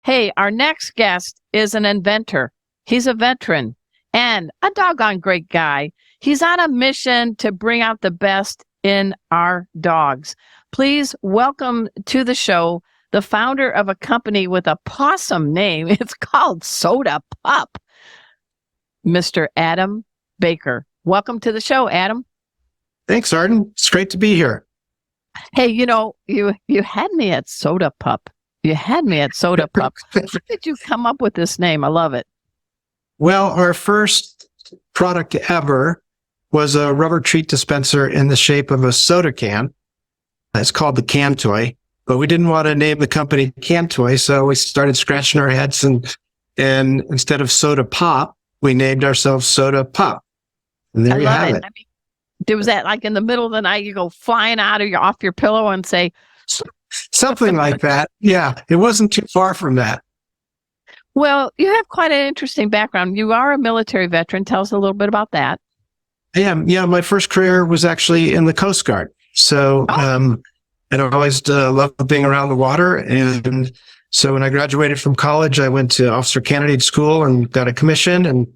Hey, our next guest is an inventor. He's a veteran and a doggone great guy. He's on a mission to bring out the best in our dogs. Please welcome to the show the founder of a company with a possum name. It's called SodaPup, Mr. Adam Baker. Welcome to the show, Adam. Thanks, Arden. It's great to be here. Hey, you had me at SodaPup. You had me at SodaPup. How did you come up with this name? I love it. Well, our first product ever was a rubber treat dispenser in the shape of a soda can. It's called the Can Toy, but we didn't want to name the company Can Toy, so we started scratching our heads, and instead of Soda Pop, we named ourselves SodaPup. And there you have it. I mean, there was that like in the middle of the night, you go flying off your pillow and say something like that. Yeah, it wasn't too far from that. Well, you have quite an interesting background. You are a military veteran. Tell us a little bit about that. I am. Yeah, my first career was actually in the Coast Guard. So and I always loved being around the water. And so when I graduated from college, I went to Officer Candidate School and got a commission,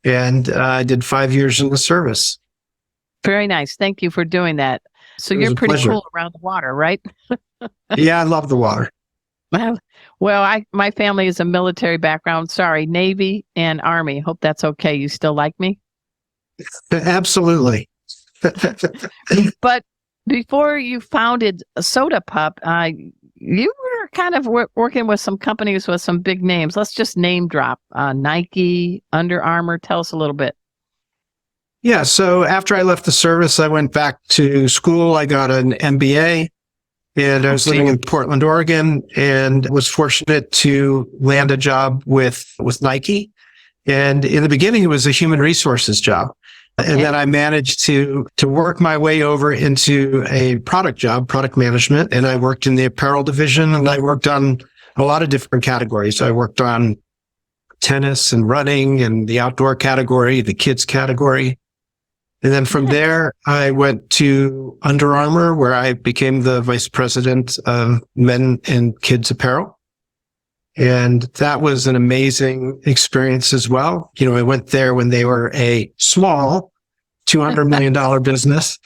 and I did 5 years in the service. Very nice. Thank you for doing that. So you're pretty cool around the water, right? Yeah, I love the water. Well, my family is a military background. Sorry, Navy and Army. Hope that's okay. You still like me? Absolutely. But before you founded SodaPup, you were kind of working with some companies with some big names. Let's just name drop Nike, Under Armour. Tell us a little bit. Yeah. So after I left the service, I went back to school. I got an MBA, and I was living in Portland, Oregon, and was fortunate to land a job with Nike. And in the beginning, it was a human resources job. And then I managed to work my way over into a product job, product management. And I worked in the apparel division, and I worked on a lot of different categories. I worked on tennis and running and the outdoor category, the kids category. And then from there, I went to Under Armour, where I became the vice president of men and kids apparel. And that was an amazing experience as well. You know, I went there when they were a small $200 million business,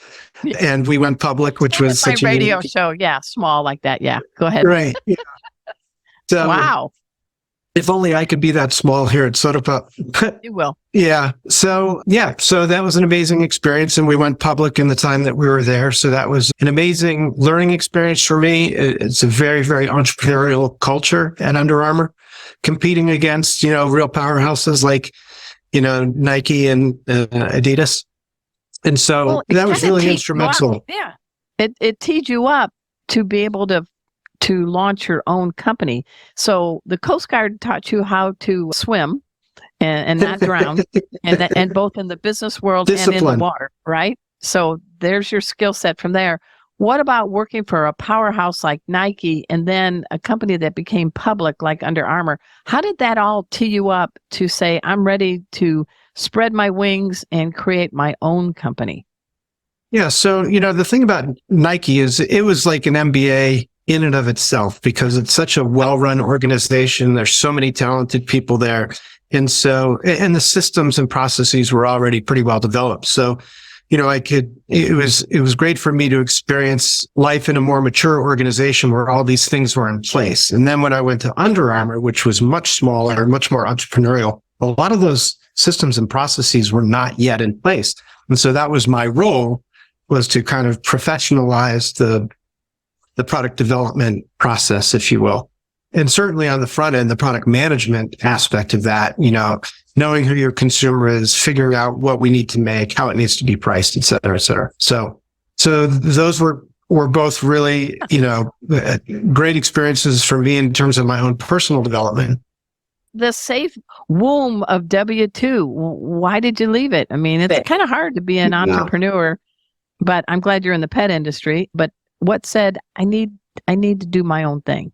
and we went public, which was such a radio show. Yeah. Small like that. Yeah. Go ahead. Right. Yeah. So, wow. If only I could be that small here at SodaPup. You will. Yeah. So that was an amazing experience, and we went public in the time that we were there. So that was an amazing learning experience for me. It's a very, very entrepreneurial culture at Under Armour, competing against, real powerhouses like, Nike and Adidas. And so that was really instrumental. Yeah. It teed you up to be able to launch your own company. So the Coast Guard taught you how to swim and not drown, and both in the business world and in the water, right? So there's your skill set from there. What about working for a powerhouse like Nike and then a company that became public like Under Armour? How did that all tee you up to say, I'm ready to spread my wings and create my own company? Yeah. So, the thing about Nike is it was like an MBA in and of itself, because it's such a well-run organization. There's so many talented people there. And the systems and processes were already pretty well developed. So, it was great for me to experience life in a more mature organization where all these things were in place. And then when I went to Under Armour, which was much smaller, much more entrepreneurial, a lot of those systems and processes were not yet in place. And so that was my role, was to kind of professionalize the product development process, if you will. And certainly on the front end, the product management aspect of that, knowing who your consumer is, figuring out what we need to make, how it needs to be priced, et cetera, et cetera. So those were both really, great experiences for me in terms of my own personal development. The safe womb of W-2, why did you leave it? I mean, it's kind of hard to be an entrepreneur, but I'm glad you're in the pet industry. But what said, I need to do my own thing?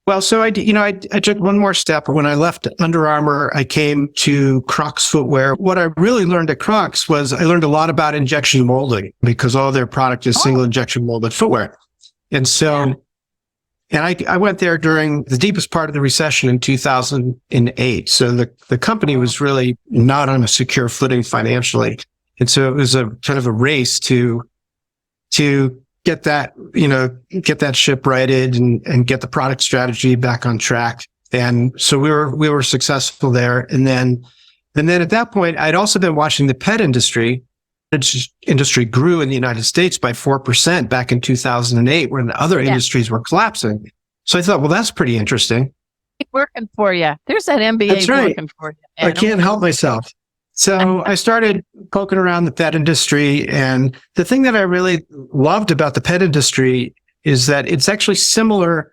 Well, so I took one more step. When I left Under Armour, I came to Crocs footwear. What I really learned at Crocs was I learned a lot about injection molding, because all their product is single injection molded footwear. And so And I went there during the deepest part of the recession in 2008. So the company was really not on a secure footing financially. And so it was a kind of a race to get that, get that ship righted and get the product strategy back on track. And so we were successful there. And then at that point, I'd also been watching the pet industry. Industry grew in the United States by 4% back in 2008, when the other industries were collapsing. So I thought, well, that's pretty interesting. Working for you. There's that MBA That's right. working for you, Adam. I can't help myself. So I started poking around the pet industry. And the thing that I really loved about the pet industry is that it's actually similar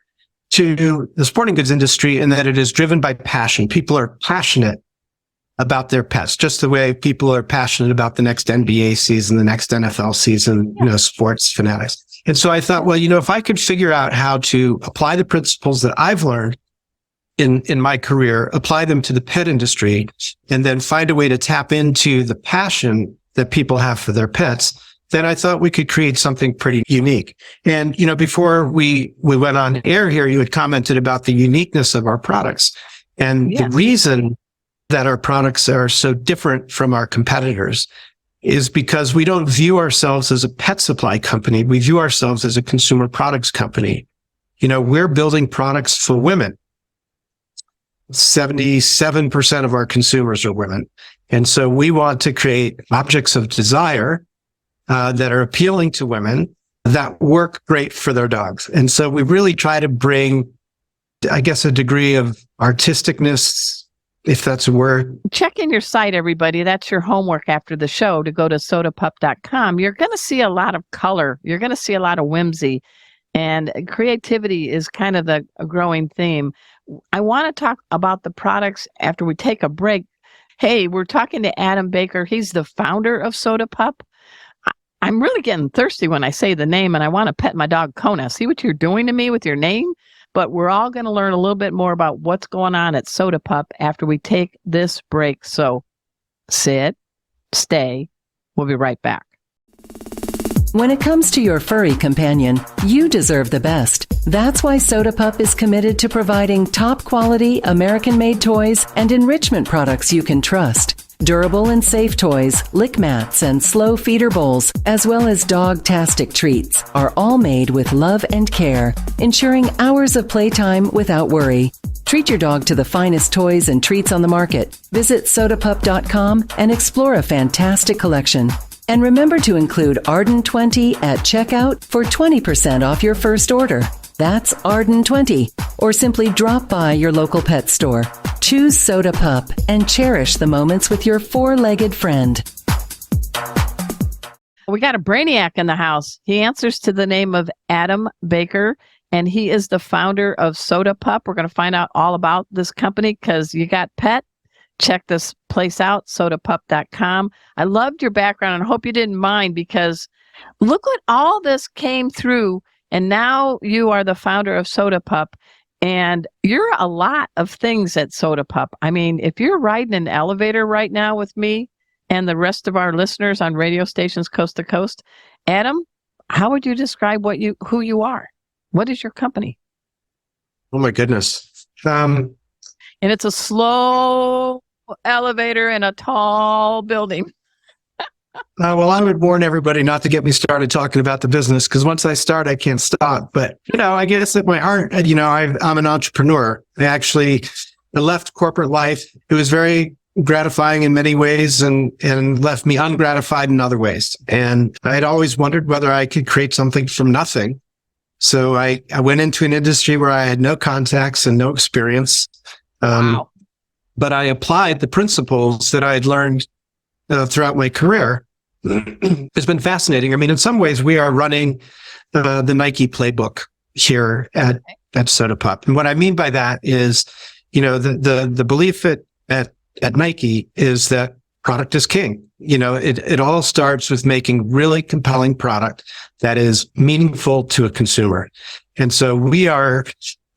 to the sporting goods industry in that it is driven by passion. People are passionate about their pets, just the way people are passionate about the next NBA season, the next NFL season, sports fanatics. And so I thought, well, if I could figure out how to apply the principles that I've learned in my career, apply them to the pet industry, and then find a way to tap into the passion that people have for their pets, then I thought we could create something pretty unique. And, before we went on air here, you had commented about the uniqueness of our products. And the reason that our products are so different from our competitors is because we don't view ourselves as a pet supply company. We view ourselves as a consumer products company. We're building products for women. 77% of our consumers are women. And so we want to create objects of desire that are appealing to women that work great for their dogs. And so we really try to bring, I guess, a degree of artisticness, if that's a word. Check in your site, everybody. That's your homework after the show, to go to sodapup.com. You're going to see a lot of color. You're going to see a lot of whimsy. And creativity is kind of a growing theme. I want to talk about the products after we take a break. Hey, we're talking to Adam Baker. He's the founder of SodaPup. I'm really getting thirsty when I say the name, and I want to pet my dog, Kona. See what you're doing to me with your name? But we're all going to learn a little bit more about what's going on at SodaPup after we take this break. So sit, stay. We'll be right back. When it comes to your furry companion, you deserve the best. That's why SodaPup is committed to providing top-quality, American-made toys and enrichment products you can trust. Durable and safe toys, lick mats, and slow feeder bowls, as well as dog-tastic treats, are all made with love and care, ensuring hours of playtime without worry. Treat your dog to the finest toys and treats on the market. Visit SodaPup.com and explore a fantastic collection. And remember to include Arden20 at checkout for 20% off your first order. That's Arden20, or simply drop by your local pet store. Choose SodaPup and cherish the moments with your four-legged friend. We got a brainiac in the house. He answers to the name of Adam Baker, and he is the founder of SodaPup. We're going to find out all about this company because you got pet. Check this place out, sodapup.com. I loved your background, and I hope you didn't mind, because look what all this came through. And now you are the founder of SodaPup, and you're a lot of things at SodaPup. I mean, if you're riding an elevator right now with me and the rest of our listeners on radio stations coast to coast, Adam, how would you describe who you are? What is your company? Oh my goodness. And it's a slow elevator in a tall building. Well, I would warn everybody not to get me started talking about the business, because once I start, I can't stop. But, I guess at my heart, I'm an entrepreneur. I left corporate life. It was very gratifying in many ways and left me ungratified in other ways. And I'd always wondered whether I could create something from nothing. So I went into an industry where I had no contacts and no experience. Wow. But I applied the principles that I had learned throughout my career. It's been fascinating. I mean, in some ways, we are running the Nike playbook here at SodaPup. And what I mean by that is, the belief at Nike is that product is king. It all starts with making really compelling product that is meaningful to a consumer. And so we are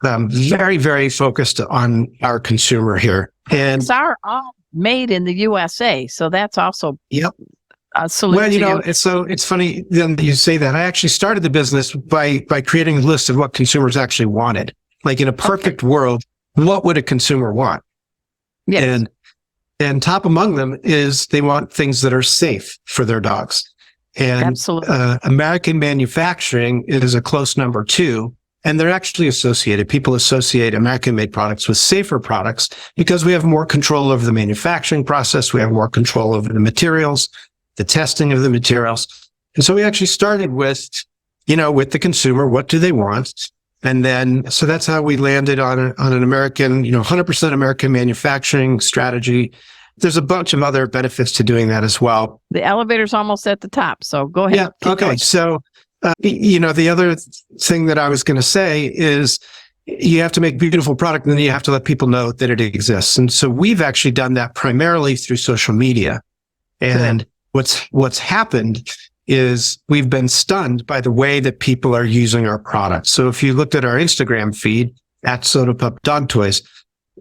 very, very focused on our consumer here. And it's all made in the USA. So that's also salute Well, to you know, you. it's funny then that you say that. I actually started the business by creating a list of what consumers actually wanted. Like in a perfect world, what would a consumer want? Yes, And top among them is they want things that are safe for their dogs. And absolutely. American manufacturing is a close number two. And they're actually associated. People associate American made products with safer products because we have more control over the manufacturing process. We have more control over the materials, the testing of the materials. And so we actually started with, with the consumer, what do they want? And then, so that's how we landed on an American, 100% American manufacturing strategy. There's a bunch of other benefits to doing that as well. The elevator's almost at the top, so go ahead. Yeah. Keep Okay. going. So, the other thing that I was going to say is you have to make beautiful product and then you have to let people know that it exists. And so we've actually done that primarily through social media. And what's happened is we've been stunned by the way that people are using our products. So if you looked at our Instagram feed at SodaPup Dog Toys,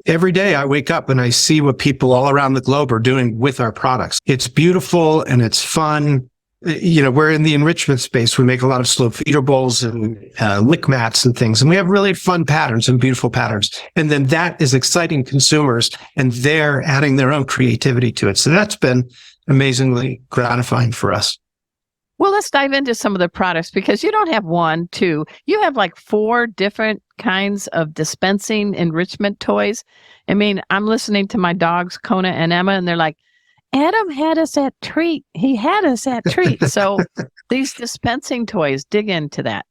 every day I wake up and I see what people all around the globe are doing with our products. It's beautiful and it's fun. We're in the enrichment space. We make a lot of slow feeder bowls and lick mats and things. And we have really fun patterns and beautiful patterns. And then that is exciting consumers and they're adding their own creativity to it. So that's been amazingly gratifying for us. Well, let's dive into some of the products because you don't have one, two. You have like 4 different kinds of dispensing enrichment toys. I mean, I'm listening to my dogs, Kona and Emma, and they're like, Adam had us at treat. He had us at treat. So these dispensing toys, dig into that.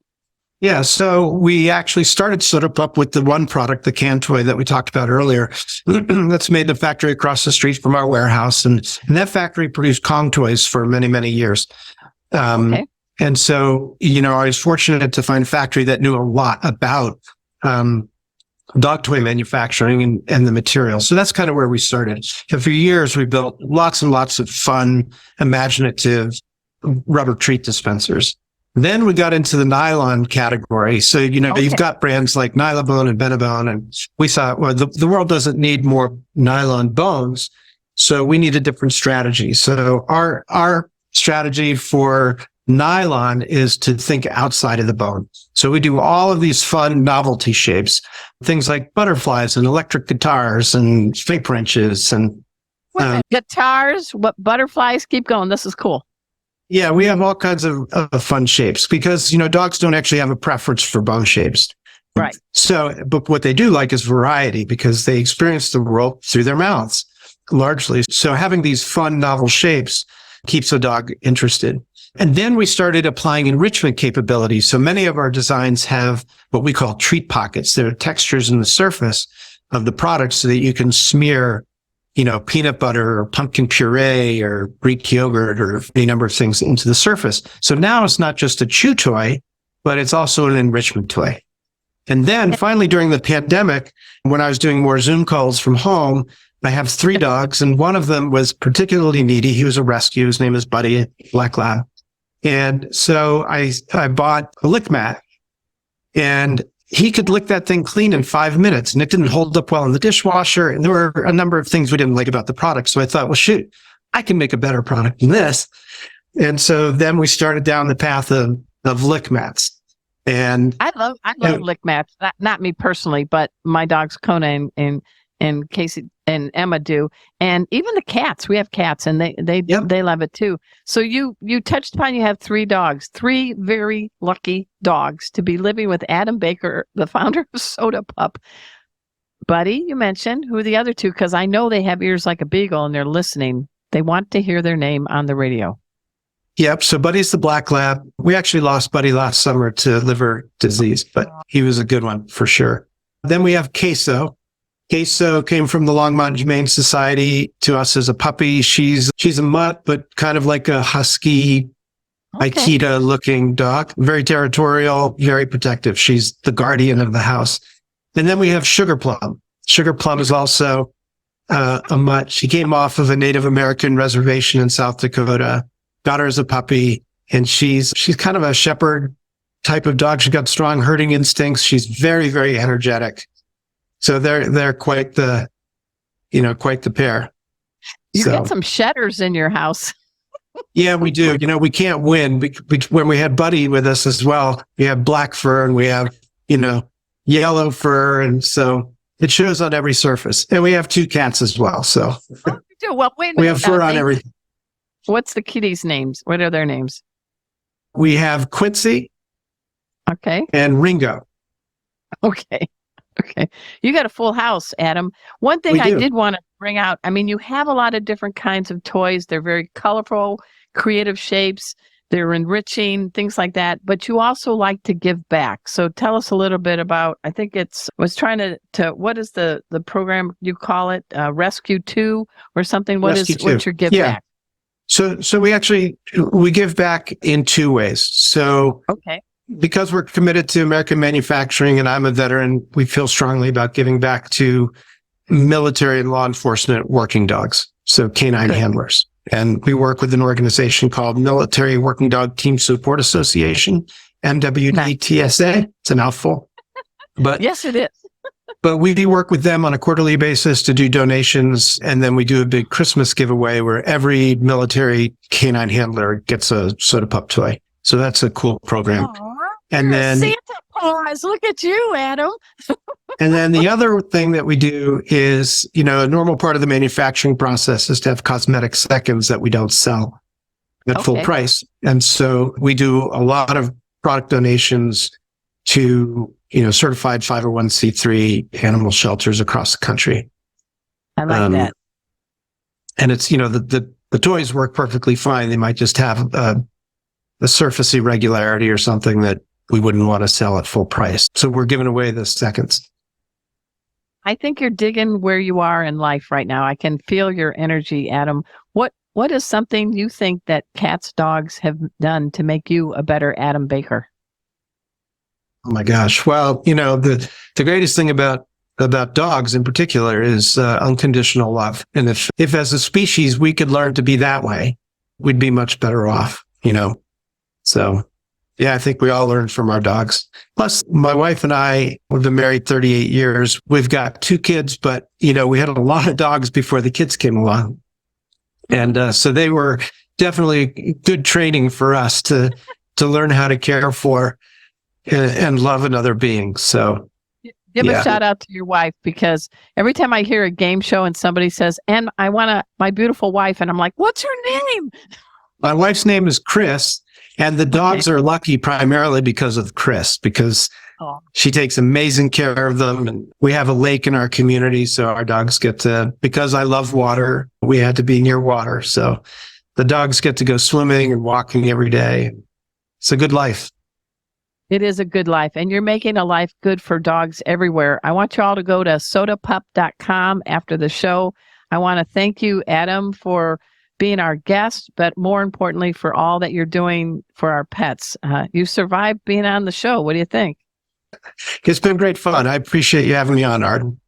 Yeah, so we actually started SodaPup with the one product, the can toy that we talked about earlier. That's made in a factory across the street from our warehouse. And that factory produced Kong toys for many, many years. And so, I was fortunate to find a factory that knew a lot about dog toy manufacturing and the materials. So that's kind of where we started. And for years, we built lots and lots of fun, imaginative rubber treat dispensers. Then we got into the nylon category. So, you've got brands like Nylabone and Benebone, and we thought, well, the world doesn't need more nylon bones. So we need a different strategy. So our strategy for nylon is to think outside of the bone. So we do all of these fun novelty shapes, things like butterflies and electric guitars and fake wrenches and guitars, butterflies. Keep going. This is cool. Yeah, we have all kinds of fun shapes because, dogs don't actually have a preference for bone shapes. Right. So, but what they do like is variety because they experience the world through their mouths largely. So having these fun, novel shapes keeps a dog interested. And then we started applying enrichment capabilities. So many of our designs have what we call treat pockets. There are textures in the surface of the product so that you can smear, peanut butter or pumpkin puree or Greek yogurt or any number of things into the surface. So now it's not just a chew toy, but it's also an enrichment toy. And then finally, during the pandemic, when I was doing more Zoom calls from home, I have 3 dogs and one of them was particularly needy. He was a rescue. His name is Buddy, Black Lab. And so I bought a lick mat and he could lick that thing clean in 5 minutes and it didn't hold up well in the dishwasher. And there were a number of things we didn't like about the product. So I thought, well, shoot, I can make a better product than this. And so then we started down the path of lick mats. And I love lick mats. Not me personally, but my dogs Kona and Casey and Emma do, and even the cats. We have cats, and they love it too. So you touched upon you have 3 dogs, 3 very lucky dogs to be living with Adam Baker, the founder of SodaPup. Buddy, you mentioned who are the other 2? Because I know they have ears like a beagle and they're listening. They want to hear their name on the radio. Yep. So Buddy's the Black Lab. We actually lost Buddy last summer to liver disease, but he was a good one for sure. Then we have Queso. Queso came from the Longmont Humane Society to us as a puppy. She's a mutt, but kind of like a husky, Akita looking dog. Very territorial, very protective. She's the guardian of the house. And then we have Sugar Plum. Sugar Plum is also a mutt. She came off of a Native American reservation in South Dakota. Got her as a puppy, and she's kind of a shepherd type of dog. She's got strong herding instincts. She's very, very energetic. So they're quite the pair. You got some shedders in your house. Yeah, we do. We can't win. When we had Buddy with us as well, we have black fur and we have, yellow fur. And so it shows on every surface. And we have 2 cats as well. So Well, wait a minute. we have fur on everything. What's the kitties' names? What are their names? We have Quincy Okay. and Ringo. Okay. Okay. You got a full house, Adam. One thing We I do. did want to bring out, I mean, you have a lot of different kinds of toys. They're very colorful, creative shapes. They're enriching, things like that. But you also like to give back. So tell us a little bit about, I think was trying to what is the program you call it? Rescue 2 or something? Rescue 2. What's your give Yeah. back? So we give back in 2 ways. So Okay. because we're committed to American manufacturing and I'm a veteran, we feel strongly about giving back to military and law enforcement working dogs. So canine Good. handlers. And we work with an organization called Military Working Dog Team Support Association, MWDTSA. It's a mouthful. But Yes, it is. But we work with them on a quarterly basis to do donations. And then we do a big Christmas giveaway where every military canine handler gets a SodaPup toy. So that's a cool program. Aw, And you're a then, Santa Claus. Look at you, Adam. and then the other thing that we do is, a normal part of the manufacturing process is to have cosmetic seconds that we don't sell at full Okay. price. And so we do a lot of product donations to, certified 501c3 animal shelters across the country. I like that. And it's, the toys work perfectly fine. They might just have a surface irregularity or something that we wouldn't want to sell at full price. So we're giving away the seconds. I think you're digging where you are in life right now. I can feel your energy, Adam. What is something you think that cats, dogs have done to make you a better Adam Baker? Oh my gosh. Well, the greatest thing about dogs in particular is unconditional love. And if as a species we could learn to be that way, we'd be much better off, So yeah, I think we all learn from our dogs. Plus, my wife and I, we've been married 38 years. We've got 2 kids, but we had a lot of dogs before the kids came along. And so they were definitely good training for us to learn how to care for and love another being. So Give Yeah. a shout out to your wife, because every time I hear a game show and somebody says, and I want my beautiful wife, and I'm like, what's her name? my wife's name is Chris, and the dogs are lucky primarily because of Chris, because Oh. she takes amazing care of them. And we have a lake in our community. So our dogs get to, because I love water, we had to be near water. So the dogs get to go swimming and walking every day. It's a good life. It is a good life, and you're making a life good for dogs everywhere. I want you all to go to sodapup.com after the show. I want to thank you, Adam, for being our guest, but more importantly, for all that you're doing for our pets. You survived being on the show. What do you think? It's been great fun. I appreciate you having me on, Arden.